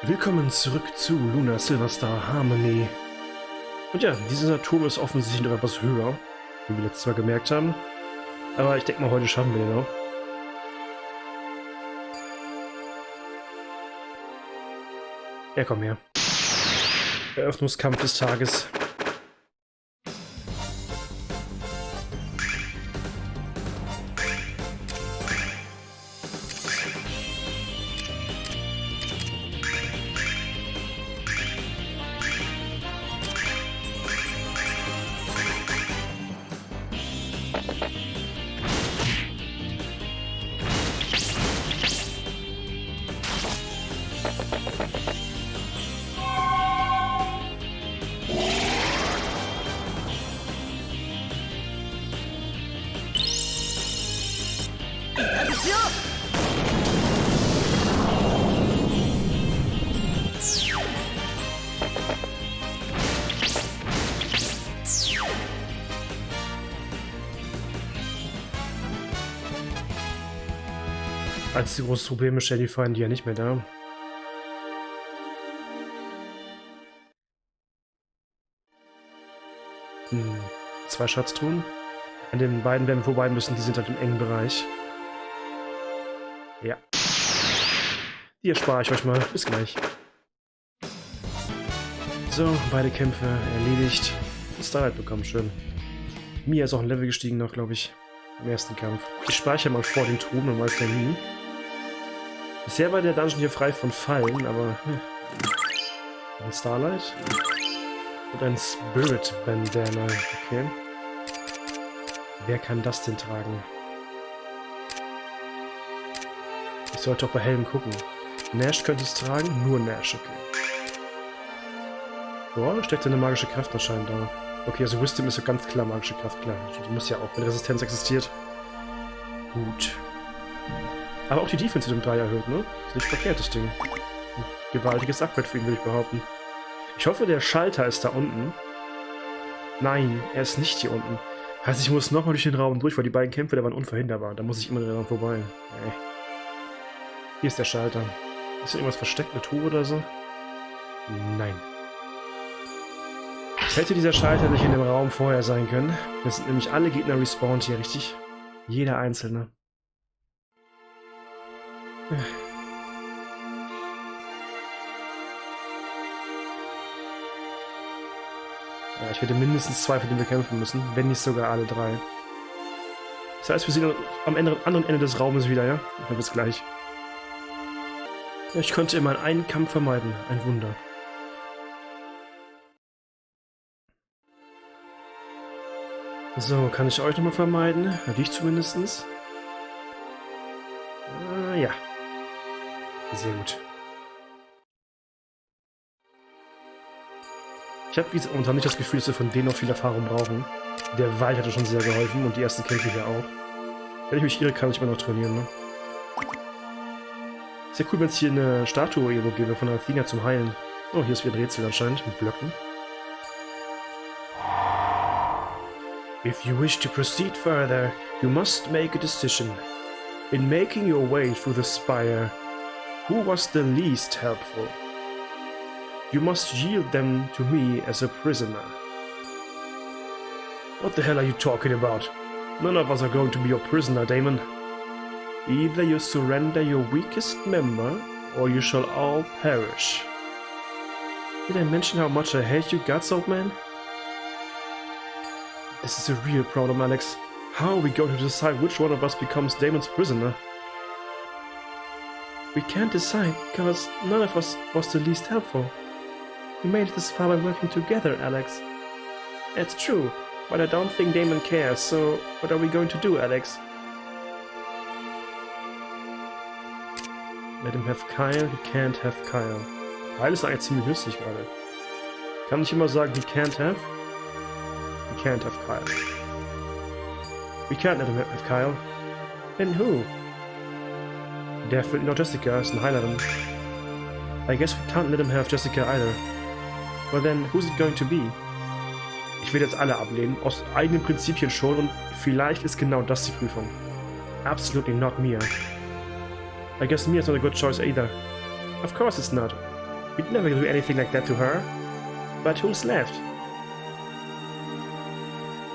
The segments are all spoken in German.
Willkommen zurück zu Lunar Silverstar Harmony. Und ja, dieser Turm ist offensichtlich noch etwas höher, wie wir letztes Mal gemerkt haben. Aber ich denke mal, heute schaffen wir den noch. Ja, komm her. Eröffnungskampf des Tages. Als die große Probleme stellen die Feinde ja nicht mehr da. Zwei Schatztruhen. An den beiden werden wir vorbei müssen, die sind halt im engen Bereich. Ja. Die erspare ich euch mal. Bis gleich. So, beide Kämpfe erledigt. Starlight bekommen, schön. Mia ist auch ein Level gestiegen noch, glaube ich. Im ersten Kampf. Ich speichere mal vor den Truhen, man weiß ja nie. Bisher war der Dungeon hier frei von Fallen, aber... Ein Starlight. Und ein Spirit Bandana. Okay. Wer kann das denn tragen? Ich sollte auch bei Helm gucken. Nash könnte es tragen, nur Nash, okay. Boah, steckt eine magische Kraft anscheinend da. Okay, also Wisdom ist ja ganz klar magische Kraft, klar. Die muss ja auch, wenn Resistenz existiert. Gut. Aber auch die Defense wird um 3 erhöht, ne? Ist nicht verkehrt, das Ding. Ein gewaltiges Upgrade für ihn, würde ich behaupten. Ich hoffe, der Schalter ist da unten. Nein, er ist nicht hier unten. Heißt, ich muss nochmal durch den Raum durch, weil die beiden Kämpfe, da waren unverhinderbar. Da muss ich immer daran vorbei. Nee. Hier ist der Schalter. Ist da irgendwas versteckt, eine Truhe oder so? Nein. Hätte dieser Schalter nicht in dem Raum vorher sein können. Das sind nämlich alle Gegner respawned hier, richtig? Jeder einzelne. Ja, ich hätte mindestens 2, für die wir kämpfen müssen, wenn nicht sogar alle 3. Das heißt, wir sehen am anderen Ende des Raumes wieder, ja? Dann bis gleich. Ich konnte immer einen Kampf vermeiden. Ein Wunder. So, kann ich euch nochmal vermeiden? Dich zumindest. Ja. Sehr gut. Ich habe momentan nicht das Gefühl, dass wir von denen noch viel Erfahrung brauchen. Der Wald hatte schon sehr geholfen und die ersten Kämpfe hier auch. Wenn ich mich irre, kann ich immer noch trainieren, ne? Sehr cool, wenn es hier eine Statue irgendwo gäbe von Athena zum Heilen. Oh, hier ist wieder ein Rätsel anscheinend mit Blöcken. If you wish to proceed further, you must make a decision. In making your way through the spire, who was the least helpful? You must yield them to me as a prisoner. What the hell are you talking about? None of us are going to be your prisoner, Damon. Either you surrender your weakest member, or you shall all perish. Did I mention how much I hate you guts, old man? This is a real problem, Alex. How are we going to decide which one of us becomes Damon's prisoner? We can't decide, because none of us was the least helpful. We made it this far by working together, Alex. It's true, but I don't think Damon cares, so what are we going to do, Alex? Let him have Kyle, he can't have Kyle. Kyle ist eigentlich ziemlich nützlich gerade. Kann ich immer sagen, he can't have? He can't have Kyle. We can't let him have Kyle. Then who? Definitely not Jessica, ist eine Heilerin. I guess we can't let him have Jessica either. Well then, who's it going to be? Ich will jetzt alle ablehnen, aus eigenen Prinzipien schon, und vielleicht ist genau das die Prüfung. Absolutely not Mia. I guess Mia's not a good choice either. Of course it's not. We'd never do anything like that to her. But who's left?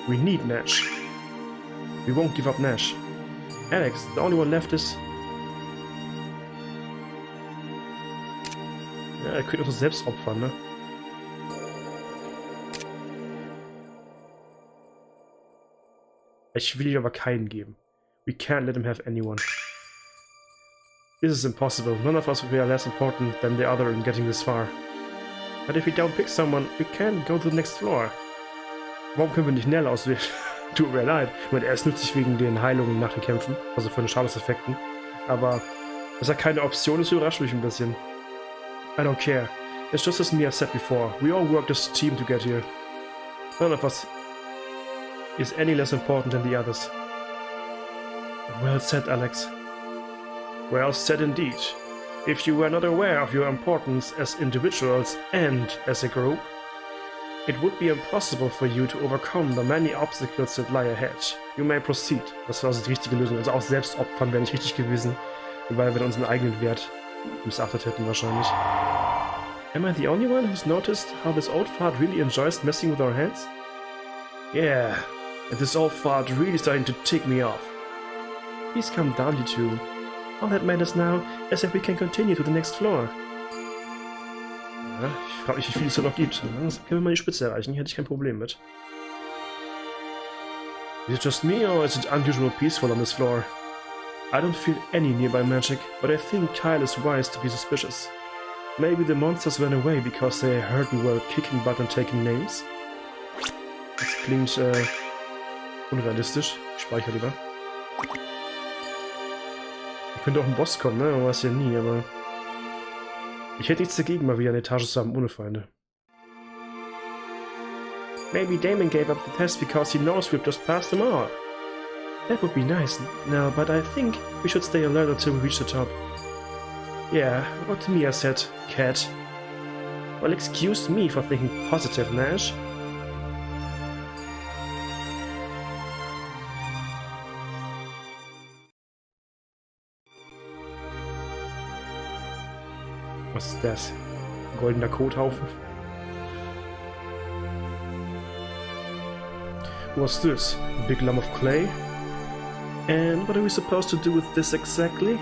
We need Nash. We won't give up Nash. Alex, the only one left is... Ja, er könnte uns selbst opfern, ne? Ich will ihm aber keinen geben. We can't let him have anyone. This is impossible. None of us will be less important than the other in getting this far. But if we don't pick someone, we can't go to the next floor. Warum können wir nicht Nell auswählen? Tut mir leid. Ich meine, er ist nützlich wegen den Heilungen nach den Kämpfen, also von den Schadenseffekten. Aber dass er keine Option ist, überrascht mich ein bisschen. I don't care. It's just as Mia said before. We all worked as a team to get here. None of us is any less important than the others. Well said, Alex. Well said indeed. If you were not aware of your importance as individuals and as a group, it would be impossible for you to overcome the many obstacles that lie ahead. You may proceed. Das war also die richtige Lösung. Also auch selbst opfern wäre nicht richtig gewesen, weil wir unseren eigenen Wert missachtet hätten wahrscheinlich. Am I the only one who's noticed how this old fart really enjoys messing with our heads? Yeah, and this old fart really starting to tick me off. Please calm down, you two. All that matters now is that we can continue to the next floor. Ja, ich frage mich, wie viel es da noch gibt. Dann können wir mal die Spitze erreichen, hier hätte ich kein Problem mit. Is it just me or is it unusually peaceful on this floor? I don't feel any nearby magic, but I think Kyle is wise to be suspicious. Maybe the monsters ran away because they heard we were kicking butt and taking names? Das klingt unrealistisch. Ich speichere lieber. Könnte auch ein Boss kommen, ne? Man weiß ja nie, aber... Ich hätte nichts dagegen, mal wieder eine Etage zu haben ohne Feinde. Maybe Damon gave up the test because he knows we've just passed them all. That would be nice, no, but I think we should stay alert until we reach the top. Yeah, what Mia said, cat. Well, excuse me for thinking positive, Nash. Was ist das? Goldener Kothaufen? What's this? A big lump of clay? And what are we supposed to do with this exactly?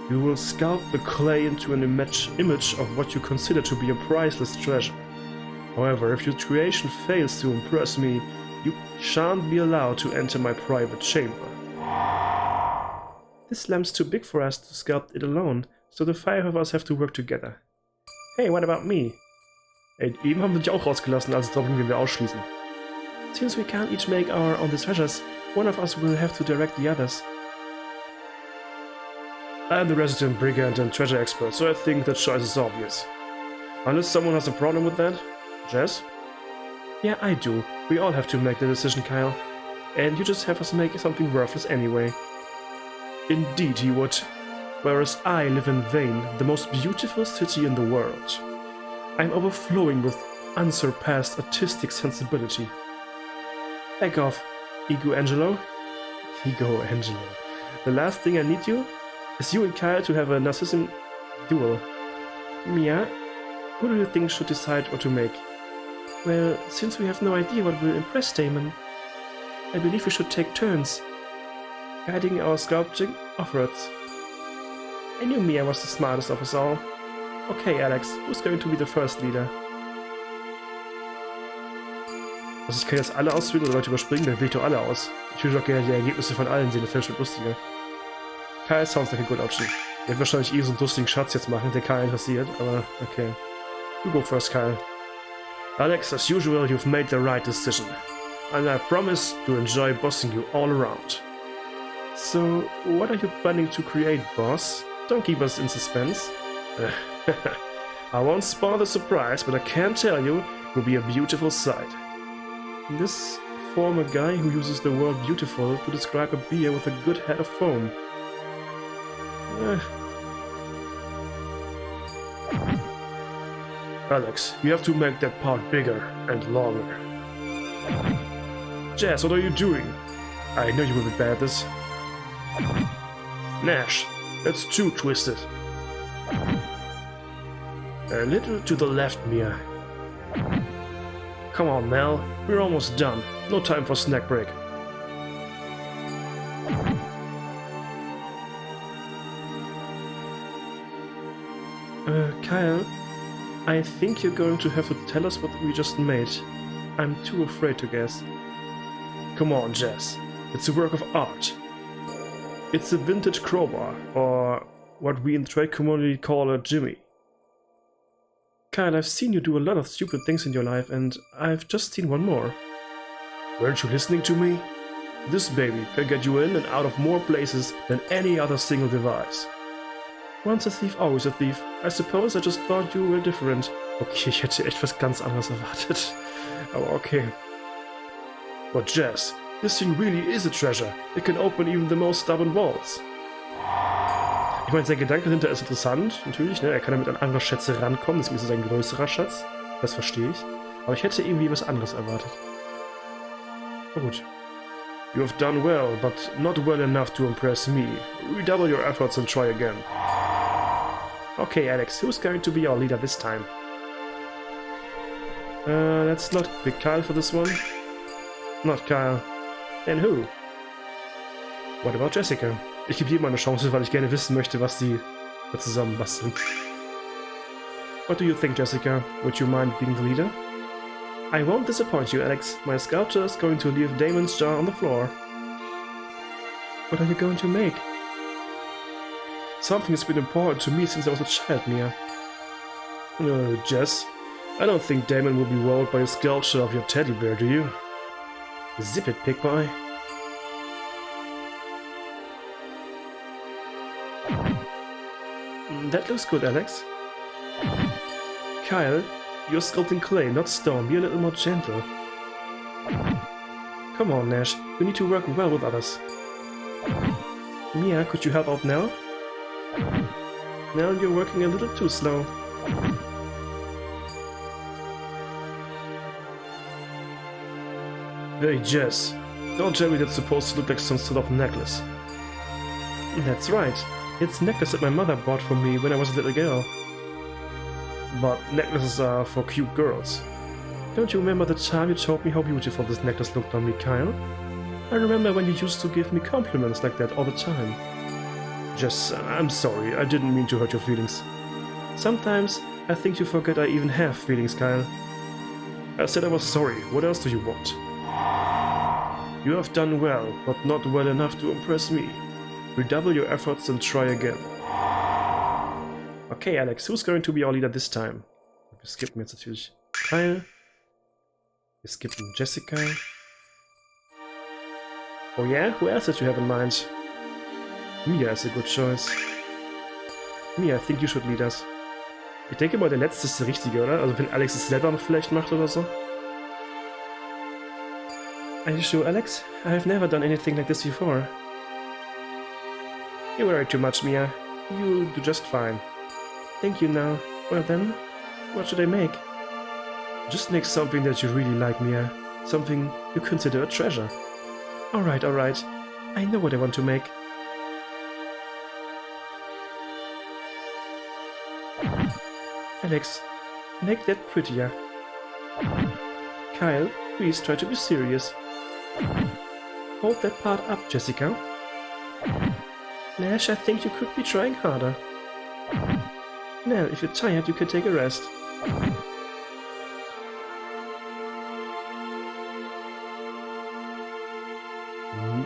You will sculpt the clay into an image of what you consider to be a priceless treasure. However, if your creation fails to impress me, you shan't be allowed to enter my private chamber. This lamp's too big for us to sculpt it alone, so the five of us have to work together. Hey, what about me? Ey, eben haben wir dich auch rausgelassen, also darum gehen wir ausschließen. Since we can't each make our own treasures, one of us will have to direct the others. I'm the resident brigand and treasure expert, so I think that choice is obvious. Unless someone has a problem with that? Jess? Yeah, I do. We all have to make the decision, Kyle. And you just have us make something worthless anyway. Indeed he would. Whereas I live in Vane, the most beautiful city in the world. I'm overflowing with unsurpassed artistic sensibility. Back off, Ego Angelo. The last thing I need you is you and Kyle to have a narcissism duel. Mia, who do you think should decide what to make? Well, since we have no idea what will impress Damon, I believe we should take turns, guiding our sculpting efforts. I knew Mia was the smartest of us all. Okay, Alex, who's going to be the first leader? Also ich kann jetzt alle auswählen oder Leute überspringen, dann wähle ich doch alle aus. Ich will doch gerne die Ergebnisse von allen sehen, das wäre schon lustiger. Kyle sounds like a good option. Der wird wahrscheinlich so einen lustigen Schatz jetzt machen, der Kyle interessiert, aber okay. You go first, Kyle. Alex, as usual, you've made the right decision. And I promise to enjoy bossing you all around. So, what are you planning to create, boss? Don't keep us in suspense. I won't spoil the surprise, but I can tell you, it will be a beautiful sight. This former guy who uses the word beautiful to describe a beer with a good head of foam. Alex, you have to make that part bigger and longer. Jazz, what are you doing? I know you will be bad at this. Nash, that's too twisted. A little to the left, Mia. Come on, Mel. We're almost done. No time for snack break. Kyle, I think you're going to have to tell us what we just made. I'm too afraid to guess. Come on, Jess. It's a work of art. It's a vintage crowbar, or what we in the trade community call a jimmy. Kyle, I've seen you do a lot of stupid things in your life, and I've just seen one more. Weren't you listening to me? This baby can get you in and out of more places than any other single device. Once a thief, always a thief. I suppose I just thought you were different. Okay, ich hätte echt was ganz anderes erwartet. Aber okay. But Jess, this thing really is a treasure. It can open even the most stubborn walls. Ich meine, sein Gedanke dahinter ist interessant, natürlich, ne? Er kann damit an andere Schätze rankommen, deswegen ist es ein größerer Schatz. Das verstehe ich. Aber ich hätte irgendwie was anderes erwartet. Na gut. You have done well, but not well enough to impress me. Redouble your efforts and try again. Okay, Alex, who's going to be our leader this time? Let's not pick Kyle for this one. Not Kyle. Then who? What about Jessica? Ich gebe jedem eine Chance, weil ich gerne wissen möchte, was sie da zusammen basteln. What do you think, Jessica? Would you mind being the leader? I won't disappoint you, Alex. My sculpture is going to leave Damon's jar on the floor. What are you going to make? Something has been important to me since I was a child, Mia. Jess, I don't think Damon will be wowed by a sculpture of your teddy bear, do you? Zip it, pig boy. That looks good, Alex. Kyle, you're sculpting clay, not stone. Be a little more gentle. Come on, Nash. We need to work well with others. Mia, could you help out now? Now you're working a little too slow. Hey, Jess. Don't tell me that's supposed to look like some sort of necklace. That's right. It's a necklace that my mother bought for me when I was a little girl. But necklaces are for cute girls. Don't you remember the time you told me how beautiful this necklace looked on me, Kyle? I remember when you used to give me compliments like that all the time. Jess, I'm sorry, I didn't mean to hurt your feelings. Sometimes I think you forget I even have feelings, Kyle. I said I was sorry, what else do you want? You have done well, but not well enough to impress me. Redouble your efforts and try again. Okay, Alex, who's going to be our leader this time? Wir skippen jetzt natürlich Kyle. Wir skippen Jessica. Oh yeah? Who else did you have in mind? Mia is a good choice. Mia, I think you should lead us. Ich denke mal, der letzte ist der richtige, oder? Also wenn Alex es selber noch vielleicht macht oder so. Are you sure, Alex? I have never done anything like this before. You worry too much, Mia. You do just fine. Thank you now. Well then, what should I make? Just make something that you really like, Mia. Something you consider a treasure. Alright, alright. I know what I want to make. Alex, make that prettier. Kyle, please try to be serious. Hold that part up, Jessica. Nash, I think you could be trying harder. Nell, if you're tired, you can take a rest.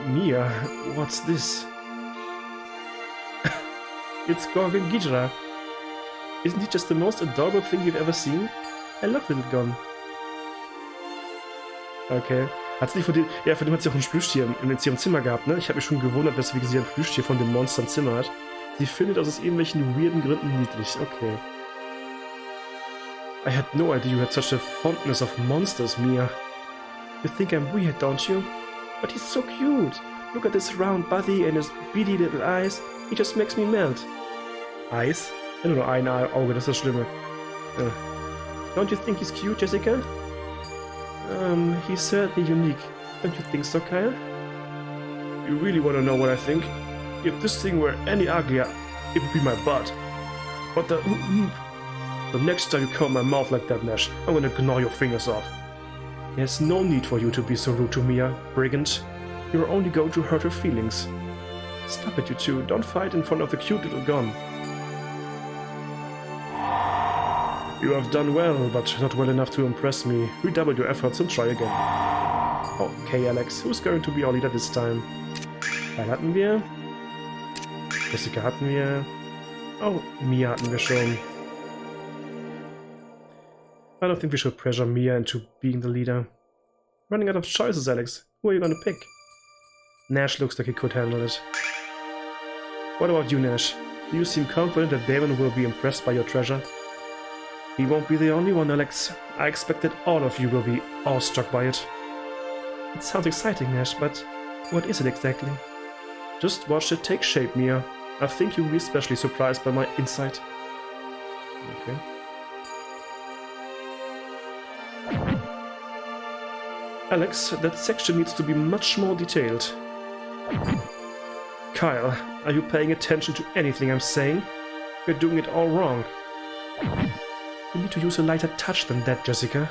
Mia, what's this? It's Gorgon Gijra. Isn't he just the most adorable thing you've ever seen? I love Little Gon. Okay. Hat sie nicht von dem... Ja, von dem hat sie auch ein Plüschtier in ihrem Zimmer gehabt, ne? Ich habe mich schon gewundert, weswegen sie ein Plüschtier von dem Monster im Zimmer hat. Sie findet aus irgendwelchen weirden Gründen niedlich. Okay. I had no idea you had such a fondness of monsters, Mia. You think I'm weird, don't you? But he's so cute. Look at his round body and his beady little eyes. He just makes me melt. Eyes? Ja, nur ein Auge, das ist das Schlimme. Don't you think he's cute, Jessica? He's certainly unique. Don't you think so, Kyle? You really want to know what I think? If this thing were any uglier, it would be my butt. What the... The next time you curl my mouth like that, Nash, I'm gonna gnaw your fingers off. There's no need for you to be so rude to Mia, brigand. You're only going to hurt her feelings. Stop it, you two. Don't fight in front of the cute little gun. You have done well, but not well enough to impress me. Redouble your efforts and try again. Okay, Alex, who's going to be our leader this time? Kyle hatten wir. Jessica hatten wir. Oh, Mia hatten wir schon. I don't think we should pressure Mia into being the leader. Running out of choices, Alex. Who are you gonna pick? Nash looks like he could handle it. What about you, Nash? Do you seem confident that Damon will be impressed by your treasure? He won't be the only one, Alex. I expect that all of you will be awestruck by it. It sounds exciting, Nash, but what is it exactly? Just watch it take shape, Mia. I think you'll be especially surprised by my insight. Okay. Alex, that section needs to be much more detailed. Kyle, are you paying attention to anything I'm saying? You're doing it all wrong. You need to use a lighter touch than that, Jessica.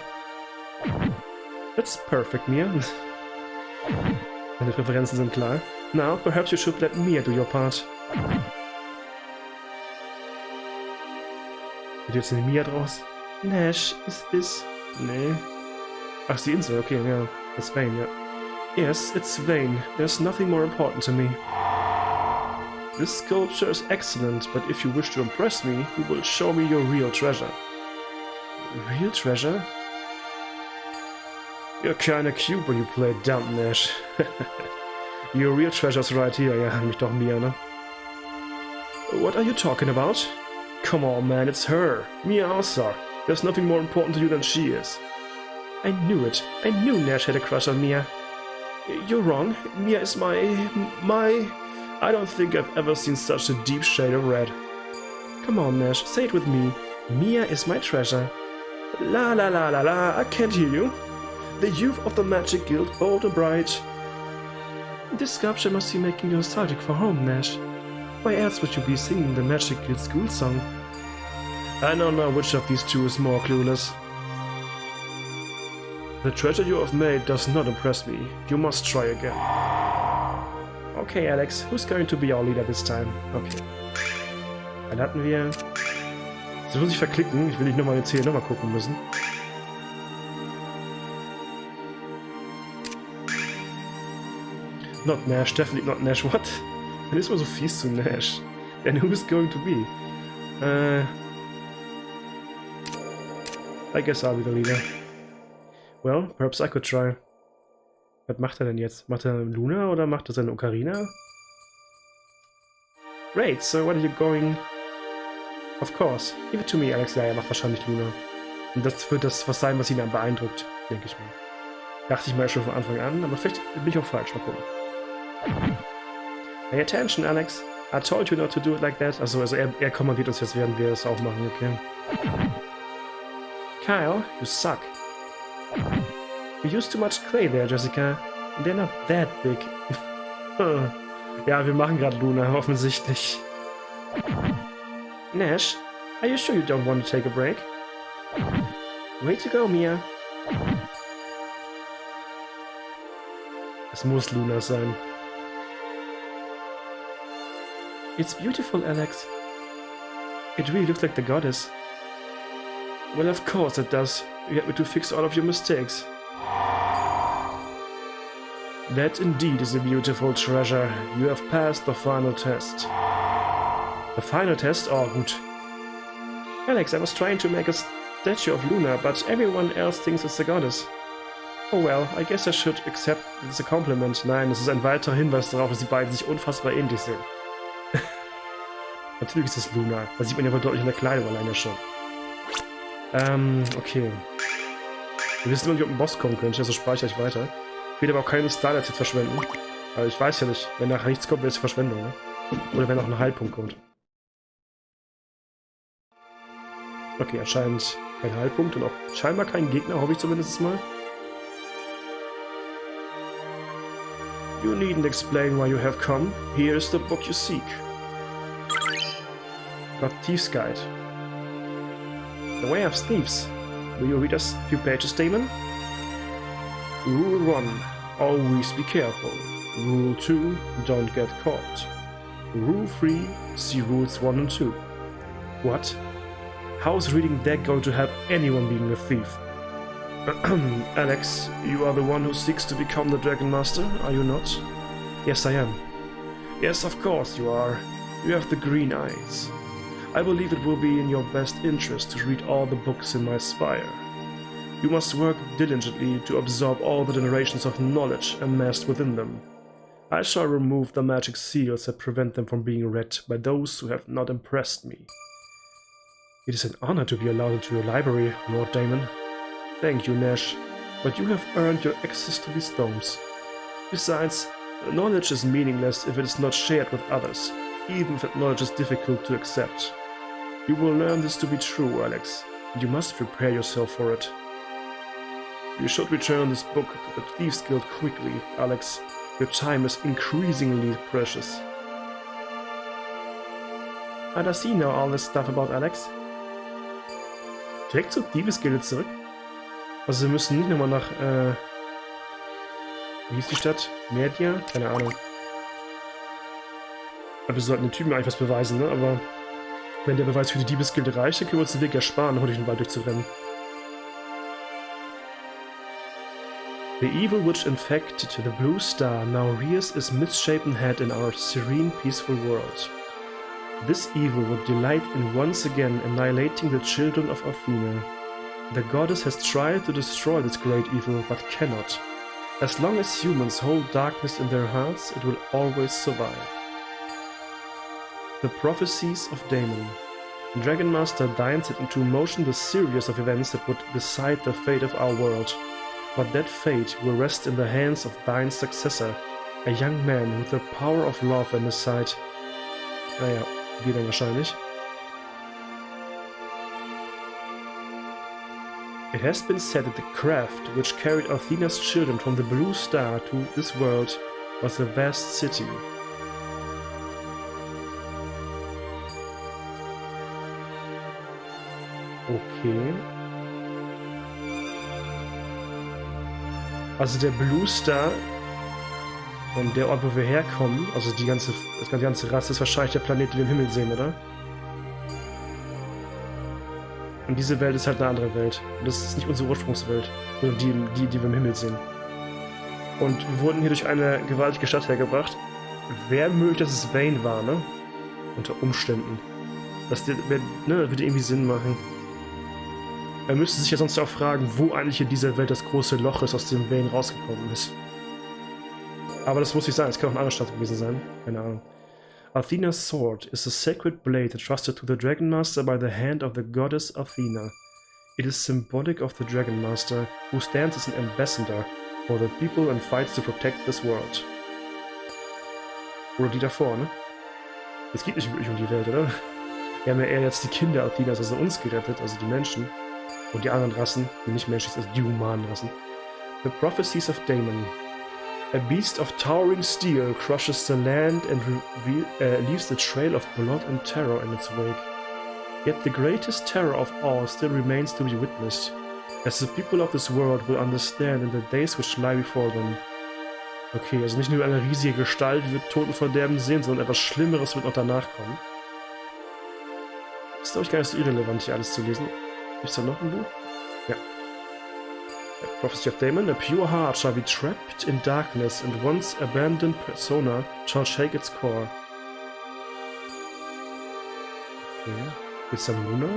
That's perfect, Mia. Deine Präferenzen sind klar. Now, perhaps you should let Mia do your part. Wird jetzt eine Mia draus? Nash, is this... Nee. Ach, die Insel, okay, ja. That's Vane, ja. Yes, it's Vane. There's nothing more important to me. This sculpture is excellent, but if you wish to impress me, you will show me your real treasure. Real treasure? You're kinda cute when you play dumb, Nash. Your real treasure's right here, ja, mich doch Mia, ne? What are you talking about? Come on, man, it's her. Mia Alsar. There's nothing more important to you than she is. I knew it. I knew Nash had a crush on Mia. You're wrong. Mia is my... I don't think I've ever seen such a deep shade of red. Come on, Nash, say it with me. Mia is my treasure. La la la la la, I can't hear you. The youth of the Magic Guild, bold and bright. This sculpture must be making you nostalgic for home, Nash. Why else would you be singing the Magic Guild school song? I don't know which of these two is more clueless. The treasure you have made does not impress me. You must try again. Okay, Alex, who's going to be our leader this time? Okay. Dann hatten wir... Das muss ich verklicken. Ich will nicht nochmal den nochmal gucken müssen. Not Nash, definitely not Nash. What? Dann ist man so fies zu Nash. And who is going to be? I guess I'll be the leader. Well, perhaps I could try. Was macht er denn jetzt? Macht er Lunar oder macht er seine Ocarina? Great, so what are you going... Of course. Give it to me, Alex. Ja, er macht wahrscheinlich Lunar. Und das wird das was sein, was ihn dann beeindruckt, denke ich mal. Dachte ich mal schon von Anfang an, aber vielleicht bin ich auch falsch. Mal gucken. Pay attention, Alex. I told you not to do it like that. Also er kommandiert uns jetzt, während wir das auch machen, okay? Kyle, you suck. You used too much clay there, Jessica. They're not that big. Ja, wir machen gerade Lunar, offensichtlich. Nash, are you sure you don't want to take a break? Way to go, Mia. Es muss Lunar sein. It's beautiful, Alex. It really looks like the goddess. Well, of course it does. You had me to fix all of your mistakes. That indeed is a beautiful treasure. You have passed the final test. The final test? Oh, gut. Alex, I was trying to make a statue of Lunar, but everyone else thinks it's the goddess. Oh well, I guess I should accept it's a compliment. Nein, es ist ein weiterer Hinweis darauf, dass die beiden sich unfassbar ähnlich sind. Natürlich ist es Lunar. Da sieht man ja wohl deutlich in der Kleidung alleine schon. Okay. Wir wissen noch nicht, ob ein Boss kommen könnte, also speichere ich weiter. Ich will aber auch keine Starlights jetzt verschwenden. Aber ich weiß ja nicht, wenn nachher nichts kommt, wäre es Verschwendung, ne? Oder wenn noch ein Heilpunkt kommt. Okay, anscheinend kein Heilpunkt und auch scheinbar kein Gegner, hoffe ich zumindest mal. You needn't explain why you have come. Here is the book you seek. Got Thieves Guide. The Way of Thieves. Will you read us a few pages, Damon? Rule 1. Always be careful. Rule 2. Don't get caught. Rule 3. See rules 1 and 2. What? How is reading that going to help anyone being a thief? Alex, you are the one who seeks to become the Dragon Master, are you not? Yes, I am. Yes, of course you are. You have the green eyes. I believe it will be in your best interest to read all the books in my spire. You must work diligently to absorb all the generations of knowledge amassed within them. I shall remove the magic seals that prevent them from being read by those who have not impressed me. It is an honor to be allowed into your library, Lord Damon. Thank you, Nash, but you have earned your access to these tomes. Besides, knowledge is meaningless if it is not shared with others, even if that knowledge is difficult to accept. You will learn this to be true, Alex, and you must prepare yourself for it. You should return this book to the Thieves Guild quickly, Alex. Your time is increasingly precious. Does he know all this stuff about Alex? Direkt zur Thieves Guild zurück? Also wir müssen nicht nochmal nach, wie hieß die Stadt? Merdia? Keine Ahnung. Aber wir sollten den Typen eigentlich was beweisen, ne? Aber wenn der Beweis für die Diebesgilde reicht, dann können wir uns den Weg ersparen, durch den Wald durchzurennen. The evil which infected the Blue Star now rears its misshapen head in our serene, peaceful world. This evil would delight in once again annihilating the children of Athena. The goddess has tried to destroy this great evil, but cannot. As long as humans hold darkness in their hearts, it will always survive. The Prophecies of Damon. Dragon Master Dine set into motion the series of events that would decide the fate of our world. But that fate will rest in the hands of Dine's successor, a young man with the power of love in his sight. Naja, wir dann wahrscheinlich. It has been said that the craft which carried Athena's children from the Blue Star to this world was a vast city. Okay. Also der Blue Star und der Ort, wo wir herkommen, also die ganze Rasse, ist wahrscheinlich der Planet, den wir im Himmel sehen, oder? Und diese Welt ist halt eine andere Welt. Und das ist nicht unsere Ursprungswelt, sondern die wir im Himmel sehen. Und wir wurden hier durch eine gewaltige Stadt hergebracht. Wäre möglich, dass es Vayne war, ne? Unter Umständen. Das würde irgendwie Sinn machen. Er müsste sich ja sonst auch fragen, wo eigentlich in dieser Welt das große Loch ist, aus dem Vayne rausgekommen ist. Aber das muss nicht sein, es kann auch eine andere Stadt gewesen sein. Keine Ahnung. Athena's sword is a sacred blade entrusted to the Dragon Master by the hand of the goddess Athena. It is symbolic of the Dragon Master, who stands as an ambassador for the people and fights to protect this world. Oder die davor, ne? Es geht nicht wirklich um die Welt, oder? Wir haben ja eher jetzt die Kinder Athenas, also uns gerettet, also die Menschen. Und die anderen Rassen, die nicht menschlich sind, also die humanen Rassen. The Prophecies of Damon. A beast of towering steel crushes the land and leaves a trail of blood and terror in its wake. Yet the greatest terror of all still remains to be witnessed, as the people of this world will understand in the days which lie before them. Okay, also nicht nur eine riesige Gestalt wird Totenverderben sehen, sondern etwas Schlimmeres wird noch danach kommen. Ist, glaube ich, gar nicht so irrelevant, hier alles zu lesen. Ist da noch ein Buch? Ja. Prophecy of Damon. A pure heart shall be trapped in darkness, and once abandoned persona shall shake its core. Okay. Geht's am Lunar?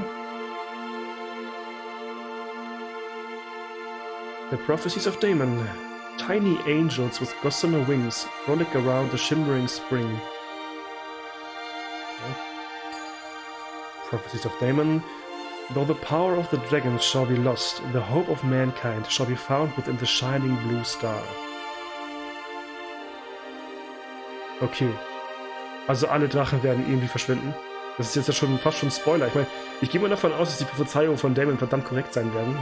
The Prophecies of Damon. Tiny angels with gossamer wings frolic around the shimmering spring. Okay. Prophecies of Damon. Though the power of the dragons shall be lost, the hope of mankind shall be found within the shining blue star. Okay. Also alle Drachen werden irgendwie verschwinden. Das ist jetzt ja schon fast schon ein Spoiler. Ich meine, ich gehe mal davon aus, dass die Prophezeiungen von Damon verdammt korrekt sein werden.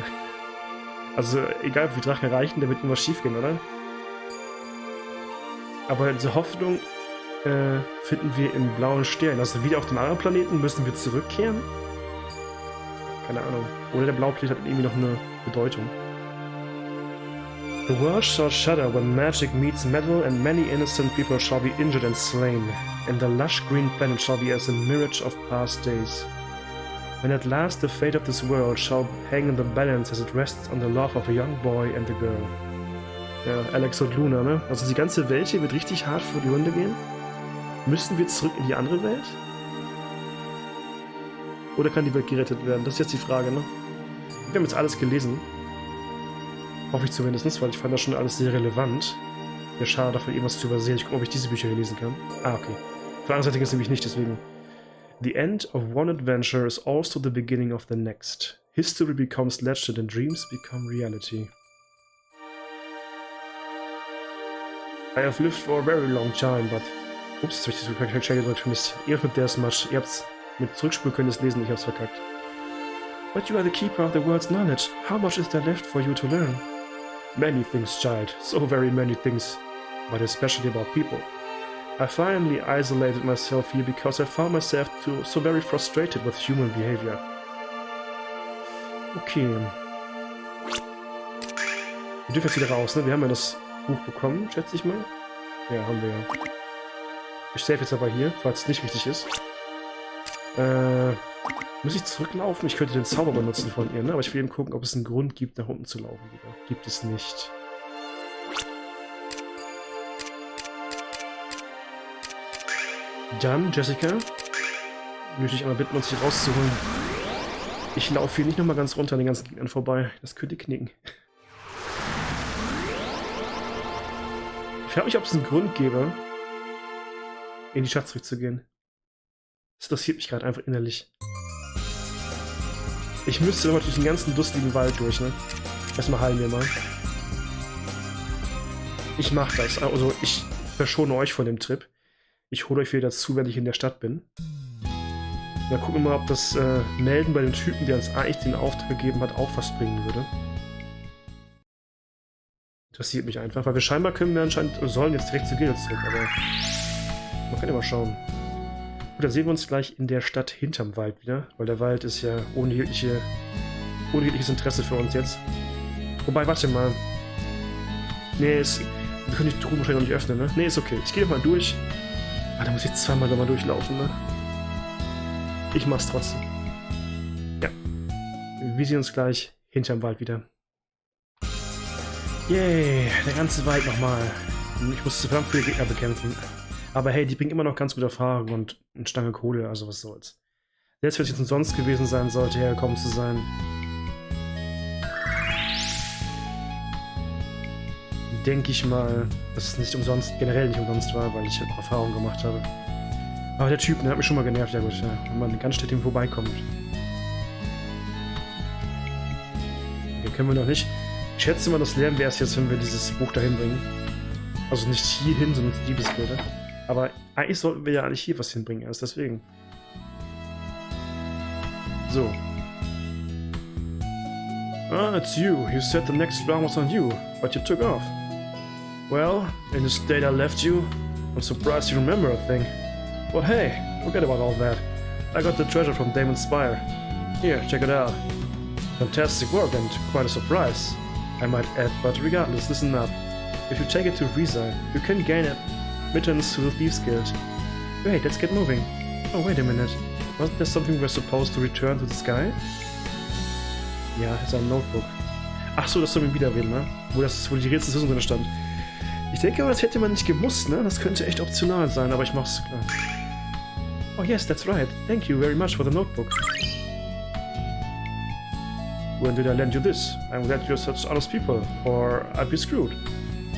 Also egal, ob wir Drachen erreichen, da wird irgendwas schief gehen, oder? Aber diese Hoffnung finden wir im blauen Stern. Also wieder auf dem anderen Planeten müssen wir zurückkehren. Keine Ahnung. Oder der Blaukleid hat irgendwie noch eine Bedeutung. The world shall shudder when magic meets metal, and many innocent people shall be injured and slain, and the lush green planet shall be as a mirage of past days. When at last the fate of this world shall hang in the balance as it rests on the love of a young boy and a girl. Ja, Alex und Lunar, ne? Also die ganze Welt hier wird richtig hart vor die Hunde gehen. Müssen wir zurück in die andere Welt? Oder kann die Welt gerettet werden? Das ist jetzt die Frage, ne? Wir haben jetzt alles gelesen. Hoffe ich zumindest, weil ich fand das schon alles sehr relevant. Wäre schade, davon irgendwas zu übersehen. Ich gucke, ob ich diese Bücher hier lesen kann. Ah, okay. Auf der anderen Seite ist es nämlich nicht, deswegen. The end of one adventure is also the beginning of the next. History becomes legend and dreams become reality. I have lived for a very long time, but... Ups, jetzt habe ich das Charakter gedrückt. Mist. Ihr mit der Smash. Ihr habt's mit Zurückspielen können es lesen, ich hab's verkackt. But you are the keeper of the world's knowledge. How much is there left for you to learn? Many things, child. So very many things. But especially about people. I finally isolated myself here because I found myself so very frustrated with human behavior. Okay. Wir dürfen jetzt wieder raus, ne? Wir haben ja das Buch bekommen, schätze ich mal. Ja, haben wir ja. Ich save jetzt aber hier, falls es nicht wichtig ist. Muss ich zurücklaufen? Ich könnte den Zauber benutzen von ihr, ne? Aber ich will eben gucken, ob es einen Grund gibt, nach unten zu laufen wieder. Gibt es nicht. Dann, Jessica, würde ich einmal bitten, uns hier rauszuholen. Ich laufe hier nicht nochmal ganz runter an den ganzen Gegnern vorbei. Das könnte knicken. Ich frage mich, ob es einen Grund gäbe, in die Schatz zurückzugehen. Das interessiert mich gerade einfach innerlich. Ich müsste aber durch den ganzen dustigen Wald durch, ne? Erstmal heilen wir mal. Ich mach das. Also, ich verschone euch von dem Trip. Ich hole euch wieder dazu, wenn ich in der Stadt bin. Dann gucken wir mal, ob das Melden bei dem Typen, der uns eigentlich den Auftrag gegeben hat, auch was bringen würde. Interessiert mich einfach, weil wir scheinbar können wir anscheinend, sollen jetzt direkt zu Gilde zurück, aber man kann ja mal schauen. Gut, dann sehen wir uns gleich in der Stadt hinterm Wald wieder, weil der Wald ist ja ohne jegliches Interesse für uns jetzt. Wobei, warte mal. Nee, wir können die Truhen wahrscheinlich noch nicht öffnen, ne? Nee, ist okay. Ich gehe mal durch. Ah, da muss ich zweimal nochmal durchlaufen, ne? Ich mach's trotzdem. Ja. Wir sehen uns gleich hinterm Wald wieder. Yay, der ganze Wald nochmal. Ich musste verdammt viele Gegner bekämpfen. Aber hey, die bringen immer noch ganz gute Erfahrung und eine Stange Kohle, also was soll's. Selbst wenn es jetzt umsonst gewesen sein sollte, hergekommen zu sein. Denke ich mal, dass es nicht umsonst, generell nicht umsonst war, weil ich auch Erfahrung gemacht habe. Aber der Typ, der hat mich schon mal genervt, ja gut, ja, wenn man ganz schnell vorbeikommt. Okay, können wir noch nicht. Ich schätze mal, das lernen wir erst jetzt, wenn wir dieses Buch dahin bringen. Also nicht hierhin, sondern die Diebesbilder. Aber eigentlich sollten wir ja eigentlich hier was hinbringen, erst deswegen. So. Ah, it's you. You said the next round was on you, but you took off. Well, in the state I left you, I'm surprised you remember a thing. But hey, forget about all that. I got the treasure from Damon's Spire. Here, check it out. Fantastic work and quite a surprise, I might add, but regardless, listen up. If you take it to Risa, you can gain admittance to the Thieves Guild. Wait, let's get moving. Oh, wait a minute. Wasn't there something we're supposed to return to the sky? Ja, ist ein Notebook. Ach so, das soll man wieder reden, ne? Wo die Rätsel drin stand. Ich denke aber, das hätte man nicht gemusst, ne? Das könnte echt optional sein, aber ich mach's klar. Oh yes, that's right. Thank you very much for the notebook. When did I lend you this? I'm glad you're such honest people, or I'd be screwed.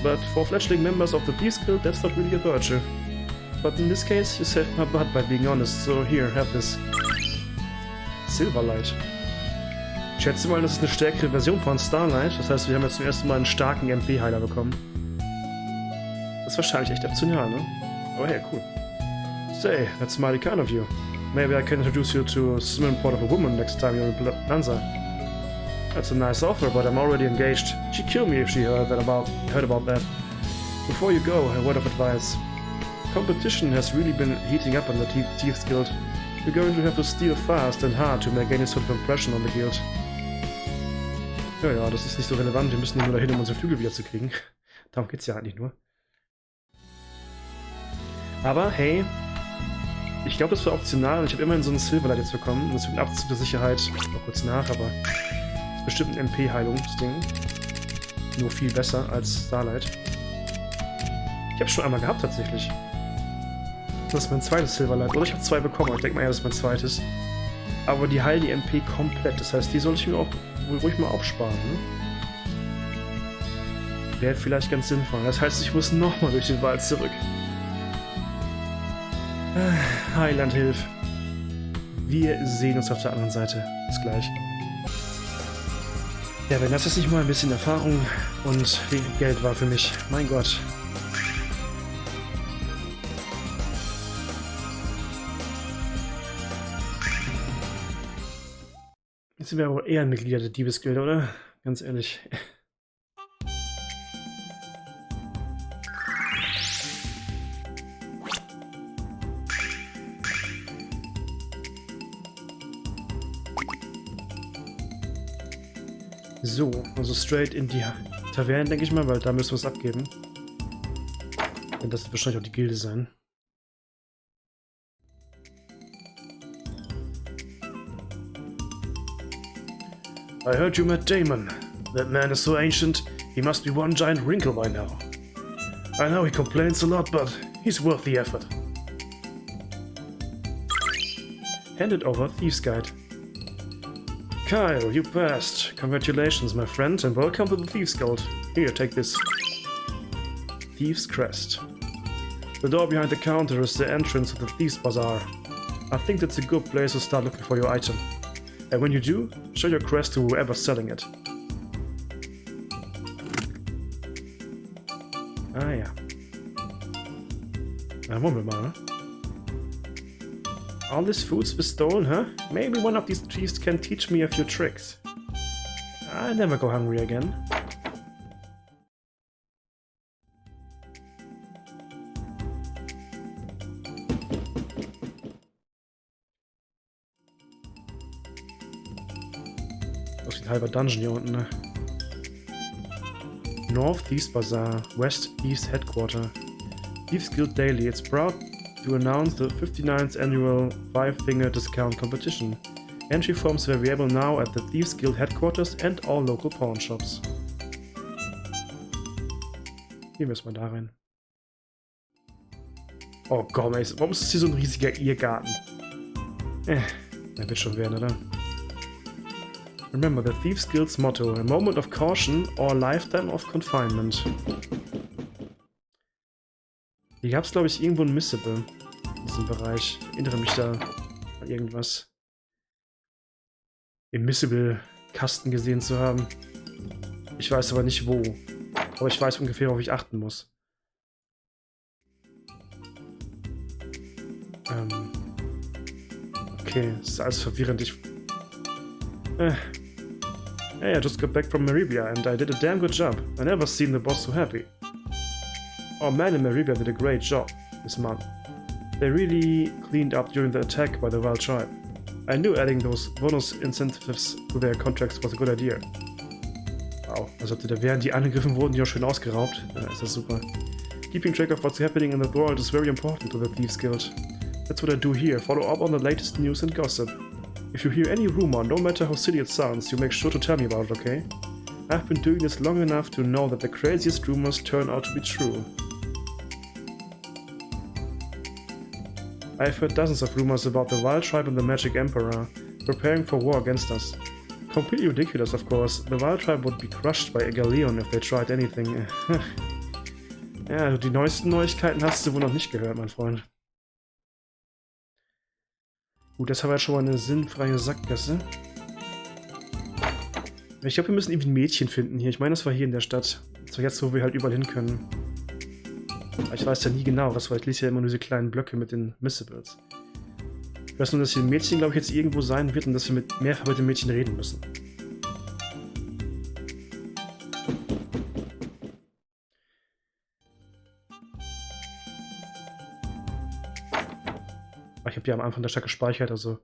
But for fledgling members of the Thieves Guild, that's not really a virtue. But in this case, you saved my butt by being honest, so here, have this. Silverlight. Ich schätze mal, das ist eine stärkere Version von Starlight, das heißt, wir haben jetzt zum ersten Mal einen starken MP-Heiler bekommen. Das ist wahrscheinlich echt optional, ne? Aber hey, cool. Say, that's mighty kind of you. Maybe I can introduce you to a swimming port of a woman next time you're in Lanza. That's a nice offer, but I'm already engaged. She'd kill me if she heard about that. Before you go, a word of advice. Competition has really been heating up in the Thieves Guild. You're going to have to steal fast and hard to make any sort of impression on the guild. Ja, das ist nicht so relevant. Wir müssen nur dahin, um unsere Flügel wieder zu kriegen. Darum geht's ja eigentlich nur. Aber, hey, ich glaube, das war optional und ich habe immerhin so einen Silverlight jetzt bekommen. Das wird ein Abzug der Sicherheit. Noch kurz nach, aber das ist bestimmt ein MP-Heilungsding. Nur viel besser als Starlight. Ich habe es schon einmal gehabt, tatsächlich. Das ist mein zweites Silverlight. Oder ich habe 2 bekommen. Ich denke mal, ja, das ist mein zweites. Aber die heilen die MP komplett. Das heißt, die soll ich mir auch wohl ruhig mal aufsparen. Ne? Wäre vielleicht ganz sinnvoll. Das heißt, ich muss nochmal durch den Wald zurück. Heiland, hilf. Wir sehen uns auf der anderen Seite. Bis gleich. Ja, wenn das jetzt nicht mal ein bisschen Erfahrung und Geld war für mich. Mein Gott. Jetzt sind wir aber eher ein Mitglied der Diebesgilde, oder? Ganz ehrlich. So, also straight in die Taverne, denke ich mal, weil da müssen wir es abgeben. Und das wird wahrscheinlich auch die Gilde sein. I heard you met Damon. That man is so ancient, he must be one giant wrinkle by now. I know he complains a lot, but he's worth the effort. Handed over Thieves Guide. Kyle, you passed. Congratulations, my friend, and welcome to the Thieves Guild. Here, take this. Thieves Crest. The door behind the counter is the entrance to the Thieves Bazaar. I think that's a good place to start looking for your item. And when you do, show your crest to whoever's selling it. Ah ja. Na, wollen wir mal, ne? All this food's been stolen, huh? Maybe one of these thieves can teach me a few tricks. I never go hungry again. Das ist ein halber Dungeon hier unten, ne? North Thieves Bazaar, West Thieves Headquarter. Thieves Guild Daily. It's proud to announce the 59th annual 5-finger discount competition. Entry forms are available now at the Thieves Guild headquarters and all local pawn shops. Gehen wir jetzt mal da rein. Oh komm, ey, warum ist das hier so ein riesiger Irrgarten? Der wird schon werden, oder? Remember the Thieves Guild's motto: a moment of caution or a lifetime of confinement. Hier gab es, glaube ich, irgendwo ein Missable in diesem Bereich. Ich erinnere mich da an irgendwas im Missable-Kasten gesehen zu haben. Ich weiß aber nicht wo. Aber ich weiß ungefähr, worauf ich achten muss. Okay, das ist alles verwirrend. Hey, I just got back from Maribia and I did a damn good job. I never seen the boss so happy. Our men in Maribia did a great job this month. They really cleaned up during the attack by the Wild Tribe. I knew adding those bonus incentives to their contracts was a good idea. Wow, also während die angegriffen wurden, die auch schön ausgeraubt. Ja, ist das super. Keeping track of what's happening in the world is very important to the Thieves Guild. That's what I do here, follow up on the latest news and gossip. If you hear any rumor, no matter how silly it sounds, you make sure to tell me about it, okay? I've been doing this long enough to know that the craziest rumors turn out to be true. I've heard dozens of rumors about the Wild Tribe and the Magic Emperor preparing for war against us. Completely ridiculous, of course. The Wild Tribe would be crushed by a Galleon if they tried anything. Ja, die neuesten Neuigkeiten hast du wohl noch nicht gehört, mein Freund. Gut, das haben wir jetzt schon mal eine sinnfreie Sackgasse. Ich glaube, wir müssen irgendwie ein Mädchen finden hier. Ich meine, das war hier in der Stadt. So jetzt, wo wir halt überall hin können. Aber ich weiß ja nie genau, was war. Ich lese ja immer nur diese kleinen Blöcke mit den Missables. Ich weiß nur, dass hier ein Mädchen, glaube ich, jetzt irgendwo sein wird und dass wir mehrfach mit dem Mädchen reden müssen. habe ja am Anfang der Stadt gespeichert, also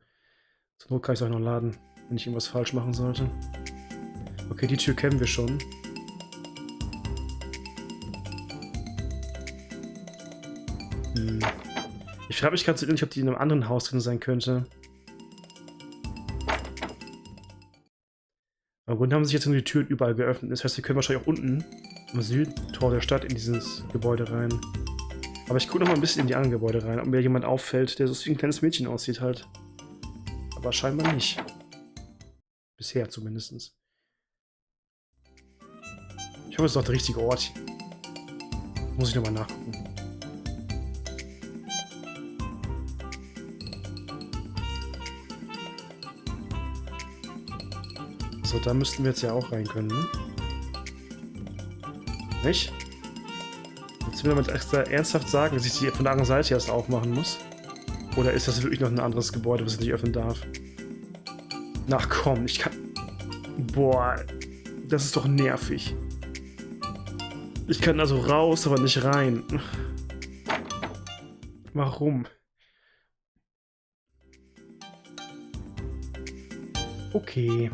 zur Not kann ich es auch noch laden, wenn ich irgendwas falsch machen sollte. Okay, die Tür kennen wir schon. Ich frage mich gerade, ob die in einem anderen Haus drin sein könnte. Aber im Grunde haben sich jetzt nur die Türen überall geöffnet. Das heißt, wir können wahrscheinlich auch unten am Südtor der Stadt in dieses Gebäude rein. Aber ich gucke noch mal ein bisschen in die anderen Gebäude rein, ob mir jemand auffällt, der so wie ein kleines Mädchen aussieht halt. Aber scheinbar nicht. Bisher zumindest. Ich hoffe, es ist doch der richtige Ort. Muss ich nochmal nachgucken. So, da müssten wir jetzt ja auch rein können, ne? Nicht? Jetzt will man extra ernsthaft sagen, dass ich die von der anderen Seite erst aufmachen muss? Oder ist das wirklich noch ein anderes Gebäude, was ich nicht öffnen darf? Na komm, ich kann... Boah, das ist doch nervig. Ich kann also raus, aber nicht rein. Warum? Okay.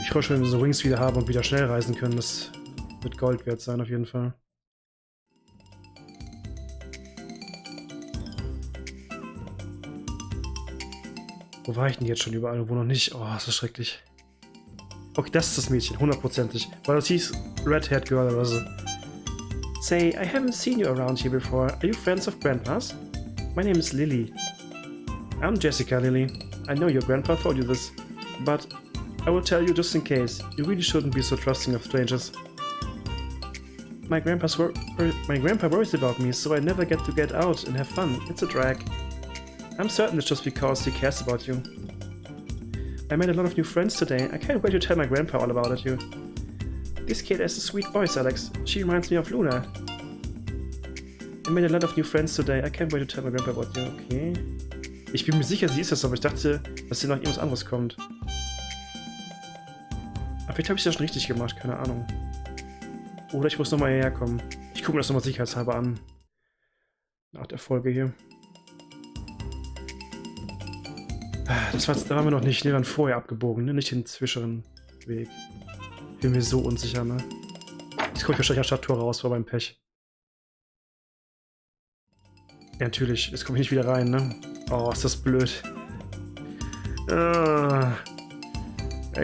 Ich freue mich, wenn wir so Rings wieder haben und wieder schnell reisen können. Das wird Gold wert sein, auf jeden Fall. Wo war ich denn jetzt schon überall? Wo noch nicht? Oh, ist das schrecklich. Okay, das ist das Mädchen, hundertprozentig. Weil das hieß Red-Haired Girl oder so. Say, I haven't seen you around here before. Are you friends of Grandpa's? My name is Lily. I'm Jessica, Lily. I know your grandpa told you this. But I will tell you just in case. You really shouldn't be so trusting of strangers. My grandpa worries about me, so I never get to get out and have fun. It's a drag. I'm certain it's just because he cares about you. I made a lot of new friends today. I can't wait to tell my grandpa all about you. This kid has a sweet voice, Alex. She reminds me of Lunar. I made a lot of new friends today. I can't wait to tell my grandpa about you. Okay. Ich bin mir sicher, sie ist das, aber ich dachte, dass hier noch irgendwas anderes kommt. Aber vielleicht habe ich das schon richtig gemacht, keine Ahnung. Oder ich muss nochmal hierher kommen. Ich gucke mir das nochmal sicherheitshalber an. Nach der Folge hier. Da waren wir noch nicht. Ne, wir waren vorher abgebogen, ne? Nicht den Zwischenweg. Ich bin mir so unsicher, ne? Jetzt komme ich wahrscheinlich an Stadttor raus, war beim Pech. Ja, natürlich. Jetzt komme ich nicht wieder rein, ne? Oh, ist das blöd. Ja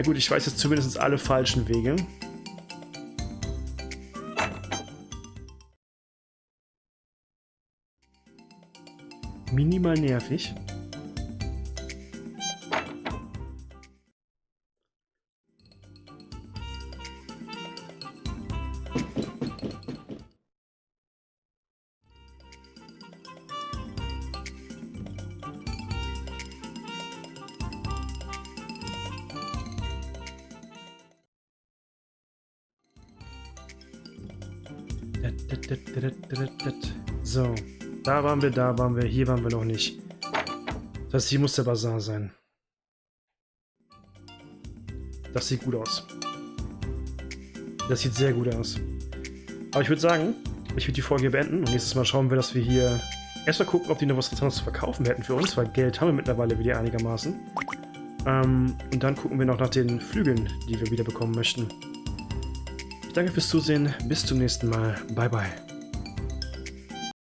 gut, ich weiß jetzt zumindest alle falschen Wege. Minimal nervig. So, da waren wir, hier waren wir noch nicht. Das heißt, hier muss der Bazar sein. Das sieht gut aus. Das sieht sehr gut aus. Aber ich würde sagen, ich würde die Folge hier beenden und nächstes Mal schauen wir, dass wir hier erstmal gucken, ob die noch was Interessantes zu verkaufen hätten für uns, weil Geld haben wir mittlerweile wieder einigermaßen. Und dann gucken wir noch nach den Flügeln, die wir wieder bekommen möchten. Ich danke fürs Zusehen. Bis zum nächsten Mal. Bye, bye.